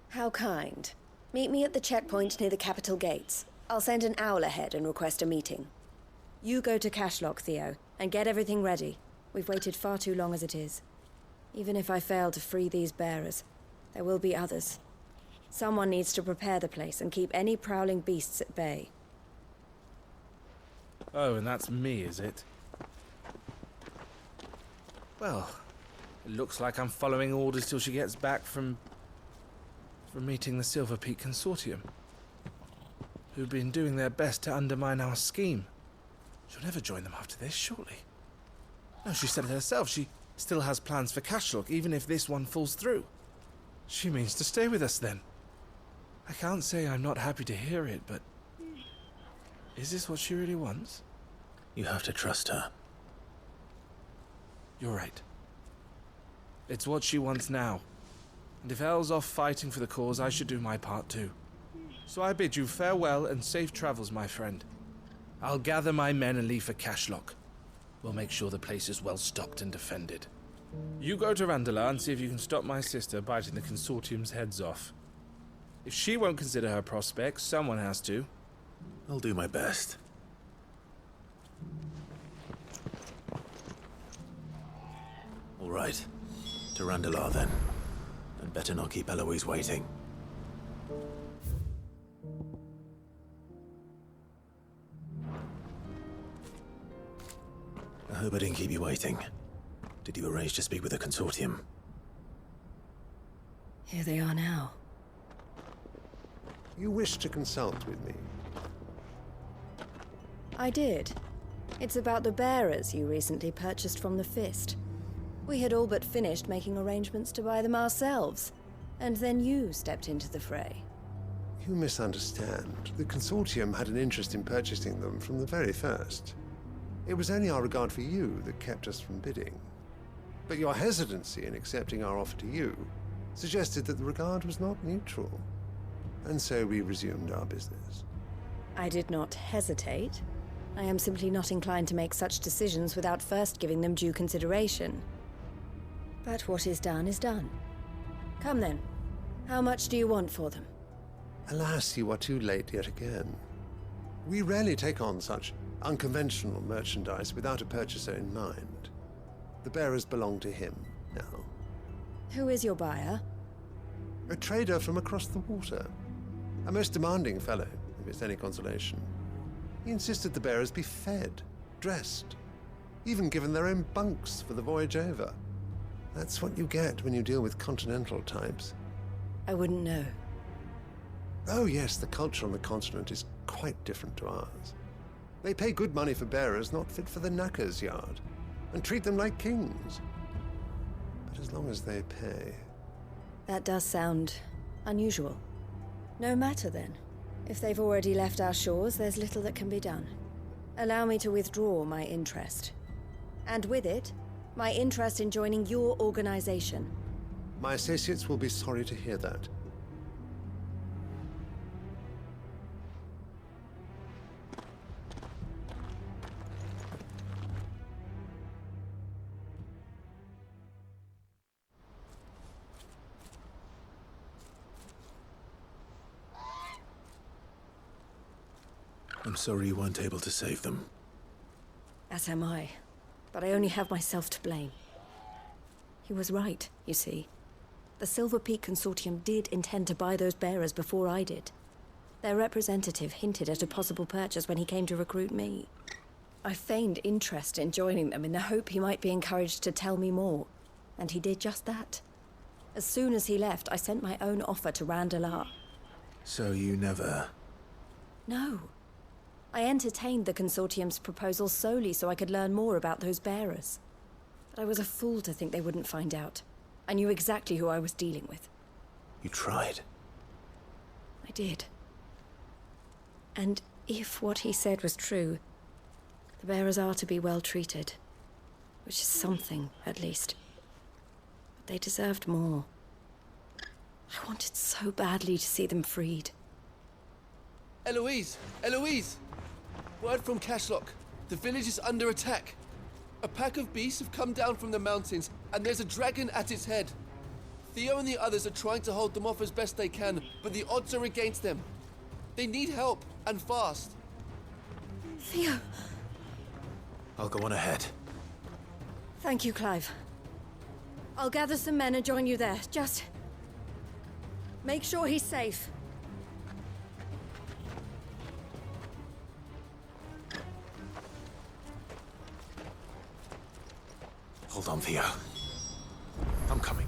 How kind. Meet me at the checkpoint near the capital gates. I'll send an owl ahead and request a meeting. You go to Cashlock, Theo, and get everything ready. We've waited far too long as it is. Even if I fail to free these bearers, there will be others. Someone needs to prepare the place and keep any prowling beasts at bay. Oh, and that's me, is it? Well, it looks like I'm following orders till she gets back from meeting the Silver Peak Consortium, who've been doing their best to undermine our scheme. She'll never join them after this, surely. No, she said it herself. She still has plans for Cashlock, even if this one falls through. She means to stay with us then. I can't say I'm not happy to hear it, but... is this what she really wants? You have to trust her. You're right. It's what she wants now. And if Elle's off fighting for the cause, I should do my part too. So I bid you farewell and safe travels, my friend. I'll gather my men and leave for Cashlock. We'll make sure the place is well stocked and defended. You go to Randalar and see if you can stop my sister biting the Consortium's heads off. If she won't consider her prospects, someone has to. I'll do my best. All right. To Randalar, then. And better not keep Eloise waiting. I hope I didn't keep you waiting. Did you arrange to speak with the Consortium? Here they are now. You wish to consult with me? I did. It's about the bearers you recently purchased from the Fist. We had all but finished making arrangements to buy them ourselves, and then you stepped into the fray. You misunderstand. The Consortium had an interest in purchasing them from the very first. It was only our regard for you that kept us from bidding. But your hesitancy in accepting our offer to you suggested that the regard was not mutual. And so we resumed our business. I did not hesitate. I am simply not inclined to make such decisions without first giving them due consideration. But what is done is done. Come then. How much do you want for them? Alas, you are too late yet again. We rarely take on such unconventional merchandise without a purchaser in mind. The bearers belong to him now. Who is your buyer? A trader from across the water. A most demanding fellow, if it's any consolation. He insisted the bearers be fed, dressed, even given their own bunks for the voyage over. That's what you get when you deal with continental types. I wouldn't know. Oh yes, the culture on the continent is quite different to ours. They pay good money for bearers not fit for the knacker's yard, and treat them like kings. But as long as they pay... That does sound unusual. No matter then. If they've already left our shores, there's little that can be done. Allow me to withdraw my interest. And with it, my interest in joining your organization. My associates will be sorry to hear that. I'm sorry you weren't able to save them. As am I. But I only have myself to blame. He was right, you see. The Silver Peak Consortium did intend to buy those bearers before I did. Their representative hinted at a possible purchase when he came to recruit me. I feigned interest in joining them in the hope he might be encouraged to tell me more, and he did just that. As soon as he left, I sent my own offer to Randalar. So you never... No. I entertained the Consortium's proposal solely so I could learn more about those bearers. But I was a fool to think they wouldn't find out. I knew exactly who I was dealing with. You tried. I did. And if what he said was true, the bearers are to be well treated. Which is something, at least. But they deserved more. I wanted so badly to see them freed. Eloise! Eloise! Word from Cashlock. The village is under attack. A pack of beasts have come down from the mountains, and there's a dragon at its head. Theo and the others are trying to hold them off as best they can, but the odds are against them. They need help, and fast. Theo! I'll go on ahead. Thank you, Clive. I'll gather some men and join you there. Just... make sure he's safe. Hold on, Theo. I'm coming.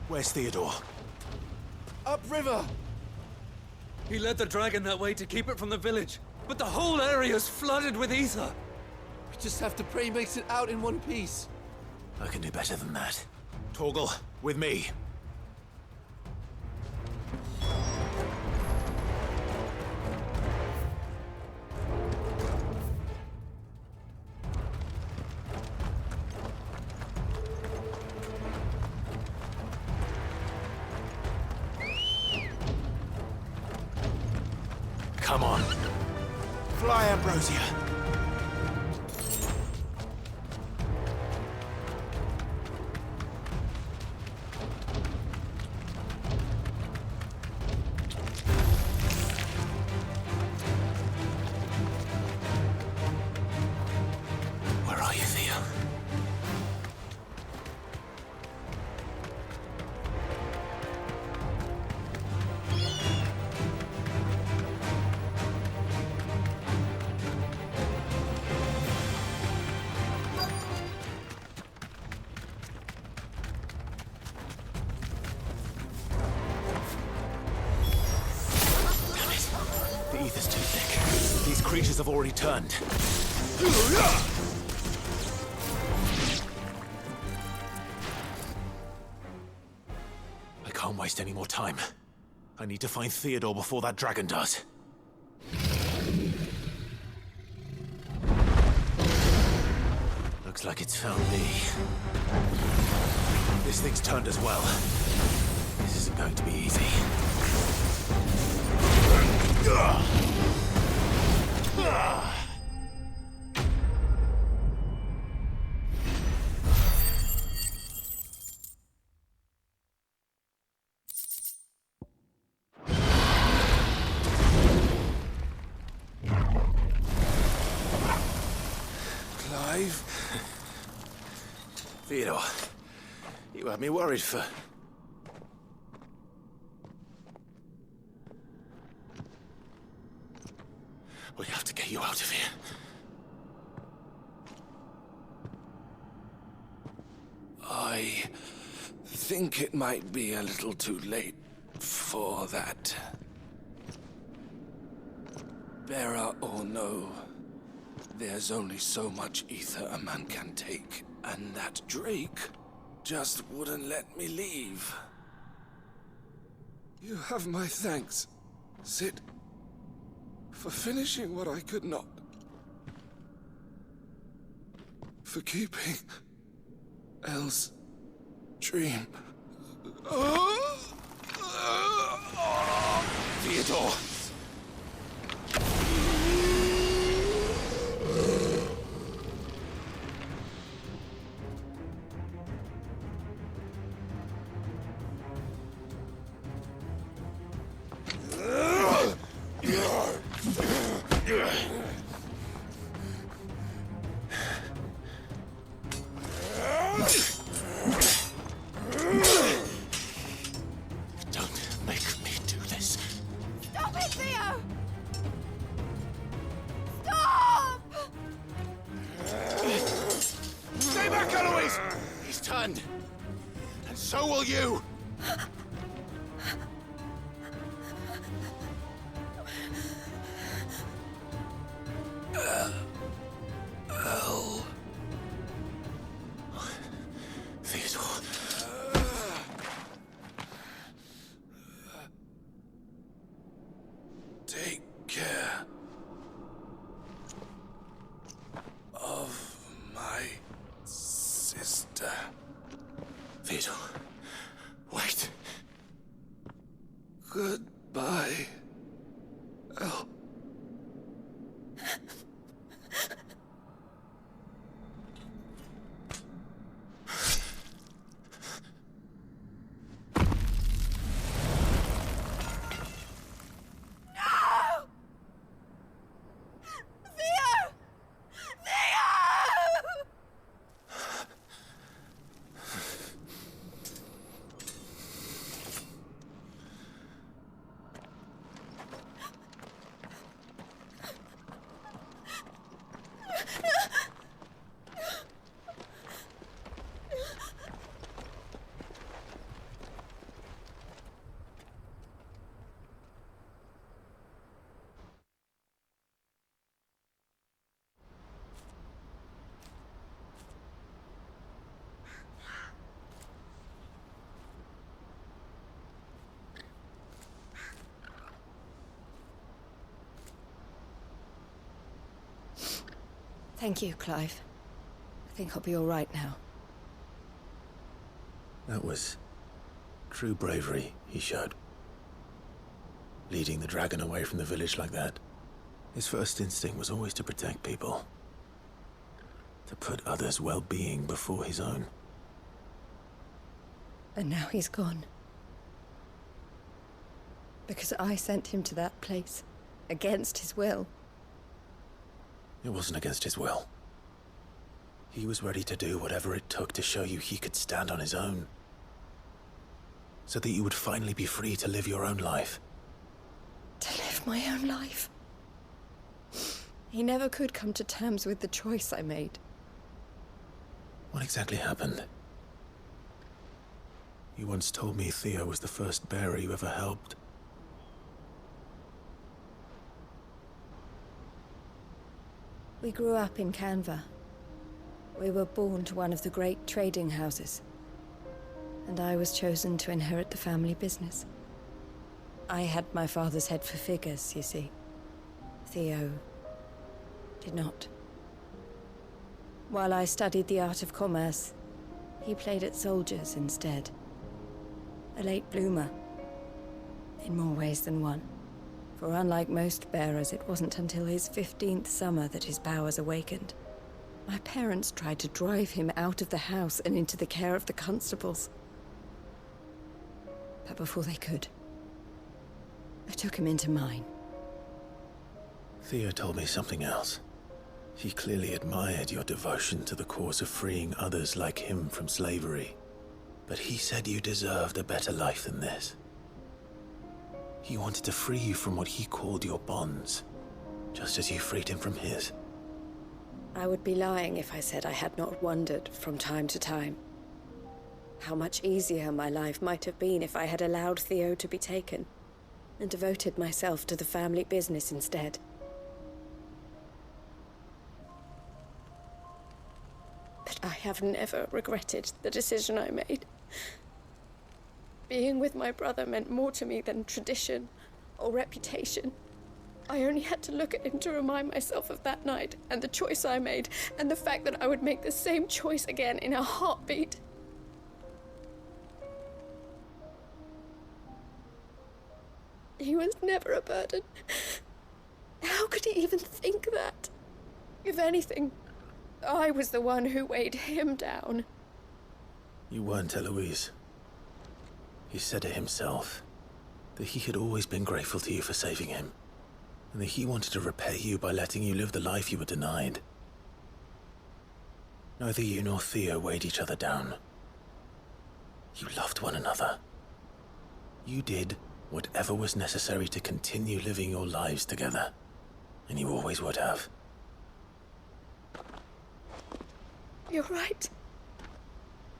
Where's Theodore? Upriver! He led the dragon that way to keep it from the village. But the whole area's flooded with ether. We just have to pray he makes it out in one piece. I can do better than that. Torgal, with me. Come on. Fly, Ambrosia. Where are you, Theo? The ether's too thick. These creatures have already turned. I can't waste any more time. I need to find Theodore before that dragon does. Looks like it's found me. This thing's turned as well. This isn't going to be easy. Clive? Theodore, you had me worried for... We have to get you out of here. I think it might be a little too late for that. Bearer or no, there's only so much ether a man can take, and that Drake just wouldn't let me leave. You have my thanks, Sid, for finishing what I could not. For keeping Elle's dream. Theodore! So will you! Elle. Theodore. Take care of my sister. Theodore, wait. Goodbye, Elle. Thank you, Clive. I think I'll be all right now. That was true bravery he showed. Leading the dragon away from the village like that. His first instinct was always to protect people. To put others' well-being before his own. And now he's gone. Because I sent him to that place. Against his will. It wasn't against his will. He was ready to do whatever it took to show you he could stand on his own. So that you would finally be free to live your own life. To live my own life? He never could come to terms with the choice I made. What exactly happened? You once told me Theo was the first bearer you ever helped. We grew up in Canva. We were born to one of the great trading houses. And I was chosen to inherit the family business. I had my father's head for figures, you see. Theo did not. While I studied the art of commerce, he played at soldiers instead. A late bloomer. In more ways than one. For unlike most bearers, it wasn't until his 15th summer that his powers awakened. My parents tried to drive him out of the house and into the care of the constables. But before they could, I took him into mine. Theo told me something else. He clearly admired your devotion to the cause of freeing others like him from slavery. But he said you deserved a better life than this. He wanted to free you from what he called your bonds, just as you freed him from his. I would be lying if I said I had not wondered from time to time how much easier my life might have been if I had allowed Theo to be taken and devoted myself to the family business instead. But I have never regretted the decision I made. Being with my brother meant more to me than tradition or reputation. I only had to look at him to remind myself of that night and the choice I made and the fact that I would make the same choice again in a heartbeat. He was never a burden. How could he even think that? If anything, I was the one who weighed him down. You weren't, Eloise. He said it himself, that he had always been grateful to you for saving him, and that he wanted to repay you by letting you live the life you were denied. Neither you nor Theo weighed each other down. You loved one another. You did whatever was necessary to continue living your lives together, and you always would have. You're right.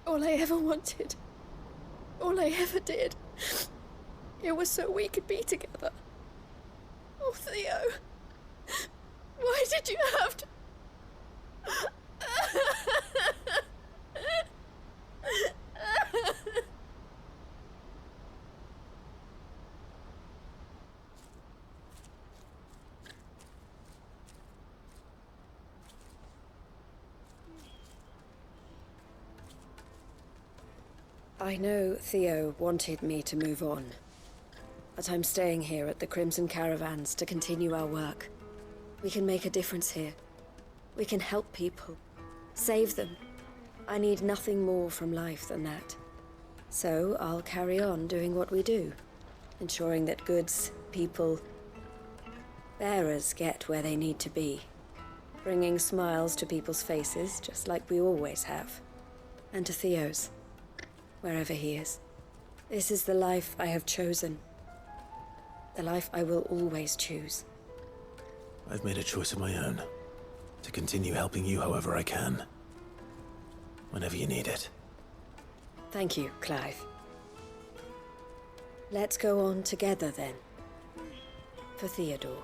All I ever wanted, all I ever did, it was so we could be together. Oh, Theo, why did you have to... I know Theo wanted me to move on, but I'm staying here at the Crimson Caravans to continue our work. We can make a difference here. We can help people, save them. I need nothing more from life than that. So I'll carry on doing what we do, ensuring that goods, people, bearers get where they need to be, bringing smiles to people's faces just like we always have, and to Theo's. Wherever he is. This is the life I have chosen. The life I will always choose. I've made a choice of my own. To continue helping you however I can. Whenever you need it. Thank you, Clive. Let's go on together then. For Theodore.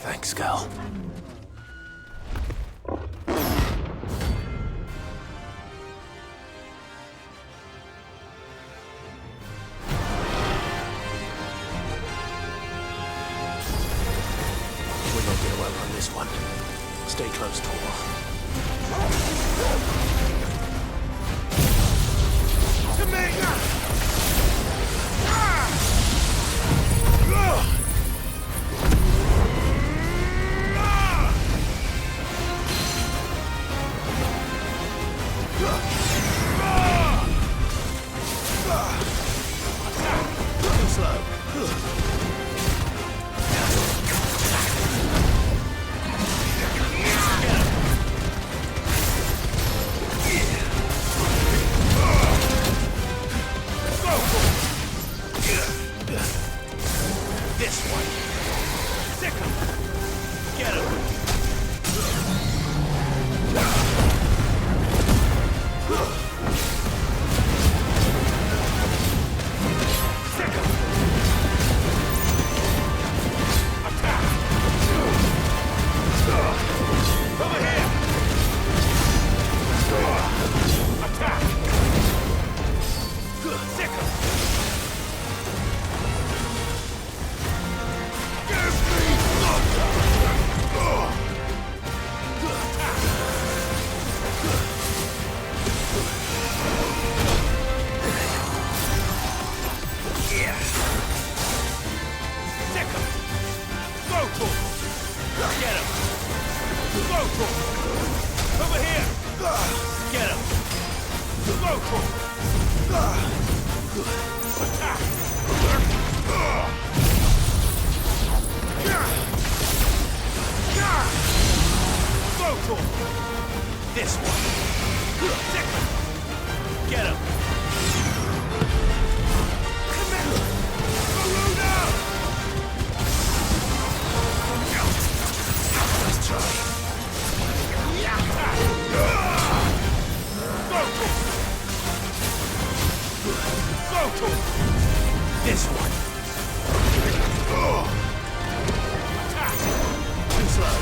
Thanks, girl. We're not gonna outrun this one. Stay close, Tor. To me! This one. Get him. Let's try. This one. Attack. Too slow.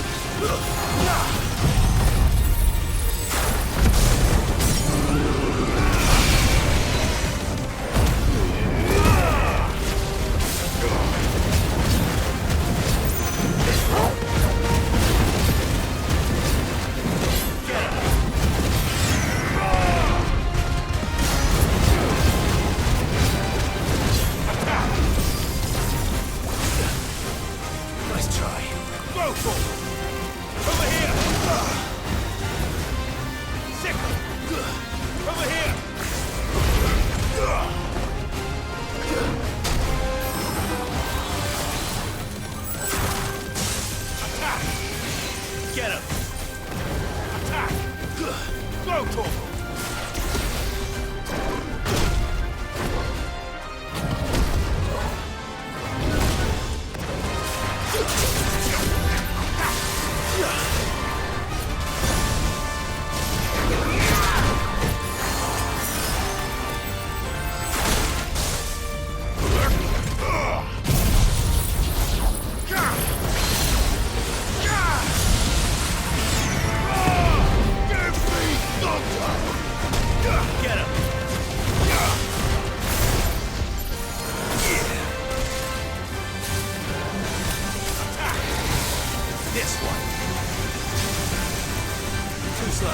Too slow.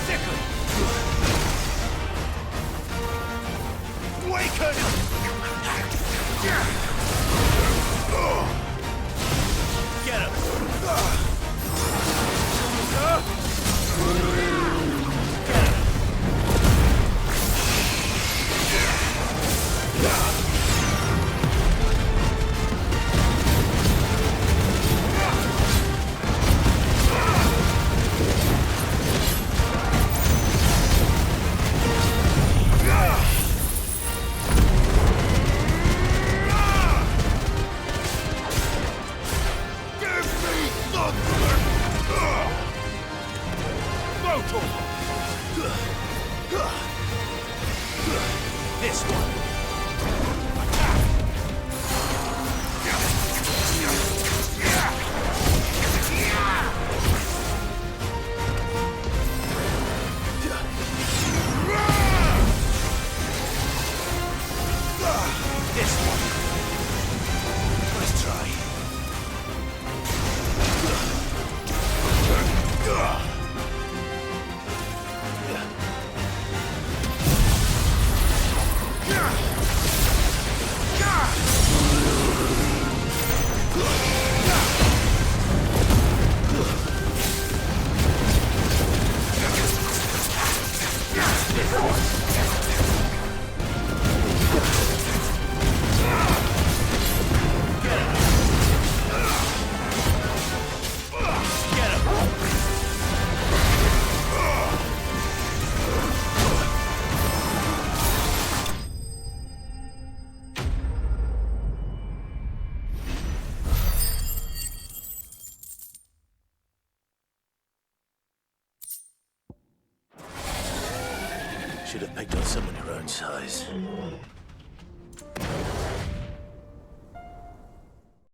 Thicken. Waken. Get him. This one. This one. Let's try. Should have picked on someone your own size.